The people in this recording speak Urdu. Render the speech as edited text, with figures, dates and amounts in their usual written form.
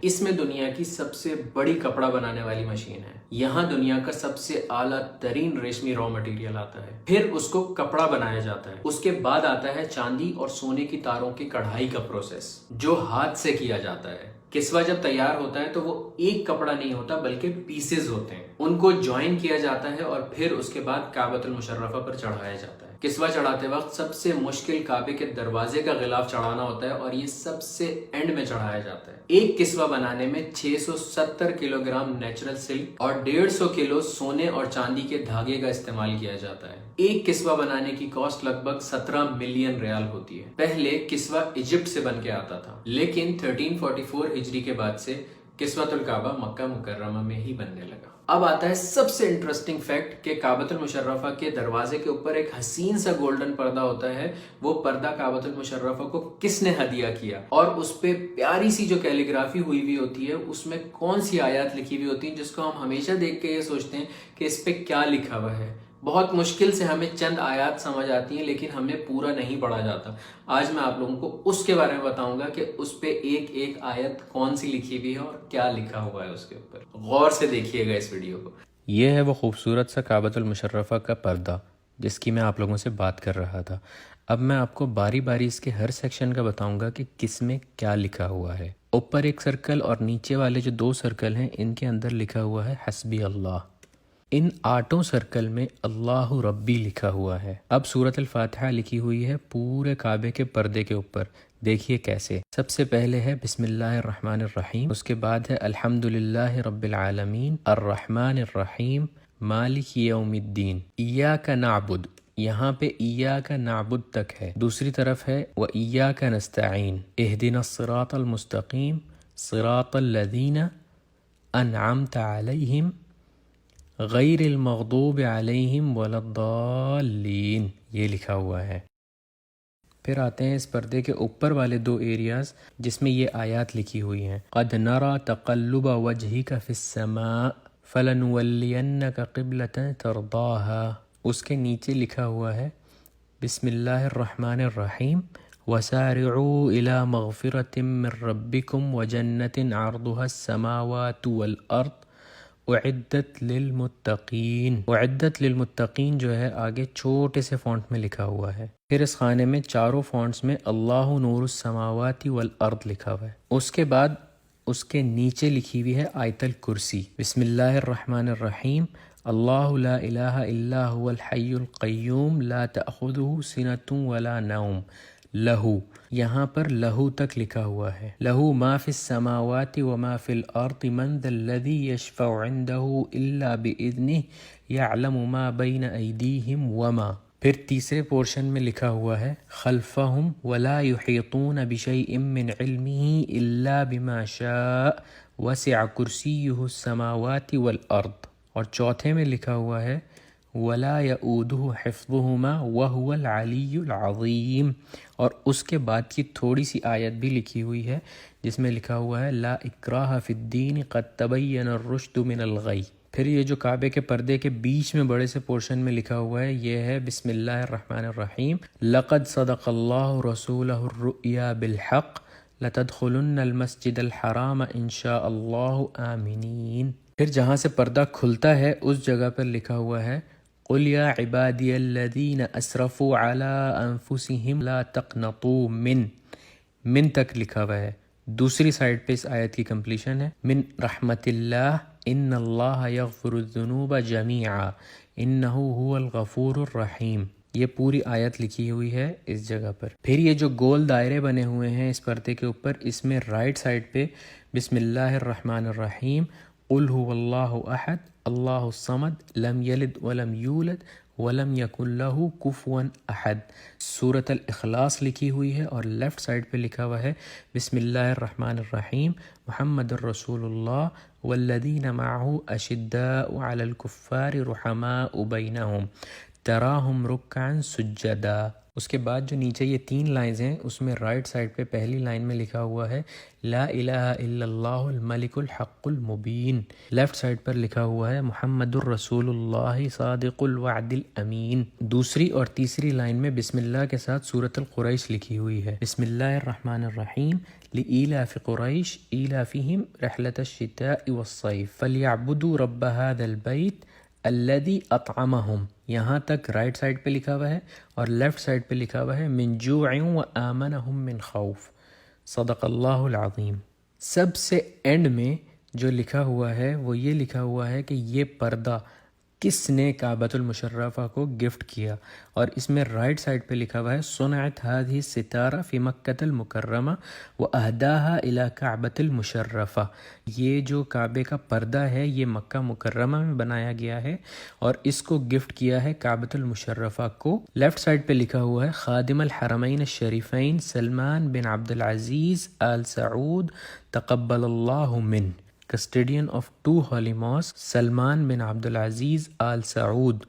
اس میں دنیا کی سب سے بڑی کپڑا بنانے والی مشین ہے. یہاں دنیا کا سب سے اعلیٰ ترین ریشمی را مٹیریل آتا ہے، پھر اس کو کپڑا بنایا جاتا ہے. اس کے بعد آتا ہے چاندی اور سونے کی تاروں کی کڑھائی کا پروسیس جو ہاتھ سے کیا جاتا ہے. کسوہ جب تیار ہوتا ہے تو وہ ایک کپڑا نہیں ہوتا بلکہ پیسز ہوتے ہیں. ان کو جوائن کیا جاتا ہے اور پھر اس کے بعد کعبۃ المشرفہ پر چڑھایا جاتا ہے. کسوہ چڑھاتے وقت سب سے مشکل کعبے کے دروازے کا غلاف چڑھانا ہوتا ہے اور یہ سب سے اینڈ میں چڑھایا جاتا ہے. ایک کسوہ بنانے میں 670 کلو گرام نیچرل سلک اور 150 کلو سونے اور چاندی کے دھاگے کا استعمال کیا جاتا ہے. ایک کسوہ بنانے کی کاسٹ لگ بھگ 17 ملین ریال ہوتی ہے. پہلے کسوہ ایجپٹ سے بن کے آتا تھا، لیکن 1344 ہجری کے بعد سے کسوۃ الکعبہ مکہ مکرمہ میں ہی بننے لگا. اب آتا ہے سب سے انٹرسٹنگ فیکٹ کہ کعبۃ المشرفہ کے دروازے کے اوپر ایک حسین سا گولڈن پردہ ہوتا ہے. وہ پردہ کعبۃ المشرفہ کو کس نے ہدیہ کیا اور اس پہ پیاری سی جو کیلیگرافی ہوئی ہوئی ہوتی ہے اس میں کون سی آیات لکھی ہوئی ہوتی ہیں جس کو ہم ہمیشہ دیکھ کے یہ سوچتے ہیں کہ اس پہ کیا لکھا ہوا ہے. بہت مشکل سے ہمیں چند آیات سمجھ آتی ہیں لیکن ہمیں پورا نہیں پڑھا جاتا. آج میں آپ لوگوں کو اس کے بارے میں بتاؤں گا کہ اس پہ ایک ایک آیت کون سی لکھی ہوئی ہے اور کیا لکھا ہوا ہے اس کے اوپر. غور سے دیکھیے گا اس ویڈیو کو. یہ ہے وہ خوبصورت سا کعبۃ المشرفہ کا پردہ جس کی میں آپ لوگوں سے بات کر رہا تھا. اب میں آپ کو باری باری اس کے ہر سیکشن کا بتاؤں گا کہ کس میں کیا لکھا ہوا ہے. اوپر ایک سرکل اور نیچے والے جو 2 سرکل ہیں ان کے اندر لکھا ہوا ہے حسبی اللہ. ان 8 سرکل میں اللہ ربی لکھا ہوا ہے. اب سورۃ الفاتحہ لکھی ہوئی ہے پورے کعبے کے پردے کے اوپر. دیکھیے کیسے. سب سے پہلے ہے بسم اللہ الرحمن الرحیم، اس کے بعد ہے الحمد للہ رب العالمین الرحمن الرحیم مالک یوم الدین. ایاک نعبد، یہاں پہ ایاک نعبد تک ہے. دوسری طرف ہے وایاک نستعین اہدنا الصراط المستقیم صراط الذین انعمت علیہم غیر المغضوب علیہم ولا الضالین، یہ لکھا ہوا ہے. پھر آتے ہیں اس پردے کے اوپر والے 2 ایریاز جس میں یہ آیات لکھی ہوئی ہیں. قد نرى تقلب وجهك في السماء فلنولینك قبلة ترضاها. اس کے نیچے لکھا ہوا ہے بسم اللہ الرحمن الرحیم وسارعوا الى مغفرة من ربكم وجنة عرضها السماوات والارض اعدت للمتقین. اعدت للمتقین جو ہے آگے چھوٹے سے فونٹ میں لکھا ہوا ہے. پھر اس خانے میں چاروں فونٹس میں اللہ نور السماوات والارض لکھا ہوا ہے. اس کے بعد اس کے نیچے لکھی ہوئی ہے آیت الکرسی. بسم اللہ الرحمن الرحیم اللہ لا الہ الا هو الحی القیوم لا تأخذہ سنۃ ولا نوم لہو. یہاں پر لہو تک لکھا ہوا ہے. لہو ما فی السماوات وما فی الارض من ذا الذی یشفع عندہ الا باذنہ یعلم ما بین ایدیہم وما. پھر تیسرے پورشن میں لکھا ہوا ہے خلفہم ولا یحیطون بشیء من علمہ الا بما شاء وسع کرسیہ السماوات والارض. اور چوتھے میں لکھا ہوا ہے ولا یؤودہ حفظہما وہو العلی العظیم. اور اس کے بعد کی تھوڑی سی آیت بھی لکھی ہوئی ہے جس میں لکھا ہوا ہے لا اکراہ فی الدین قد تبین الرشد من الغی. پھر یہ جو کعبے کے پردے کے بیچ میں بڑے سے پورشن میں لکھا ہوا ہے یہ ہے بسم اللہ الرحمن الرحیم لقد صدق اللہ رسولہ الرؤیا بالحق لتدخلن المسجد الحرام ان شاء اللہ آمنین. پھر جہاں سے پردہ کھلتا ہے اس جگہ پر لکھا ہوا ہے قل یا عبادی الذین اسرفوا علی انفسہم لا تقنطوا من تک لکھا ہوا ہے. دوسری سائڈ پہ اس آیت کی کمپلیشن ہے من رحمت اللہ ان اللہ یغفر الذنوب جمیعا انہ هو الغفور الرحیم. یہ پوری آیت لکھی ہوئی ہے اس جگہ پر. پھر یہ جو گول دائرے بنے ہوئے ہیں اس پردے کے اوپر اس میں رائٹ سائڈ پہ بسم اللہ الرحمن الرحیم قل هو اللہ احد اللہ الصمد لم یلد ولم یولد ولم یکن لہ کفوا احد. سورۃ الاخلاص لکھی ہوئی ہے اور لیفٹ سائڈ پہ لکھا ہوا ہے بسم اللہ الرحمن الرحیم محمد الرسول اللہ والذین معہ اشداء علی الکفار رحماء بینہم تراہم رکعا سجدا. اس کے بعد جو نیچے یہ 3 لائنز ہیں اس میں رائٹ سائڈ پہ پہلی لائن میں لکھا ہوا ہے لا الہ الا اللہ الملک الحق المبین، لیفٹ سائڈ پر لکھا ہوا ہے محمد الرسول اللہ صادق الوعد الامین۔ دوسری اور تیسری لائن میں بسم اللہ کے ساتھ سورۃ القریش لکھی ہوئی ہے، بسم اللہ الرحمن الرحیم لإیلاف قریش ایلافہم رحلۃ الشتاء والصیف فلیعبدوا رب ھذا البیت الذی اطعمہم۔ یہاں تک رائٹ سائڈ پہ لکھا ہوا ہے، اور لیفٹ سائڈ پہ لکھا ہوا ہے من جوع وآمنہم من خوف، صدق اللہ العظیم۔ سب سے اینڈ میں جو لکھا ہوا ہے وہ یہ لکھا ہوا ہے کہ یہ پردہ کس نے کعبۃ المشرفہ کو گفٹ کیا، اور اس میں رائٹ سائڈ پہ لکھا ہوا ہے صنعت هذه الستارہ فی مکۃ المکرمہ واہداها الی کعبۃ المشرفہ۔ یہ جو کعبے کا پردہ ہے یہ مکہ مکرمہ میں بنایا گیا ہے اور اس کو گفٹ کیا ہے کعبۃ المشرفہ کو۔ لیفٹ سائڈ پہ لکھا ہوا ہے خادم الحرمین الشریفین سلمان بن عبد العزیز آل سعود تقبل اللہ من، custodian of 2 holy mosques Salman bin Abdul Aziz all Saud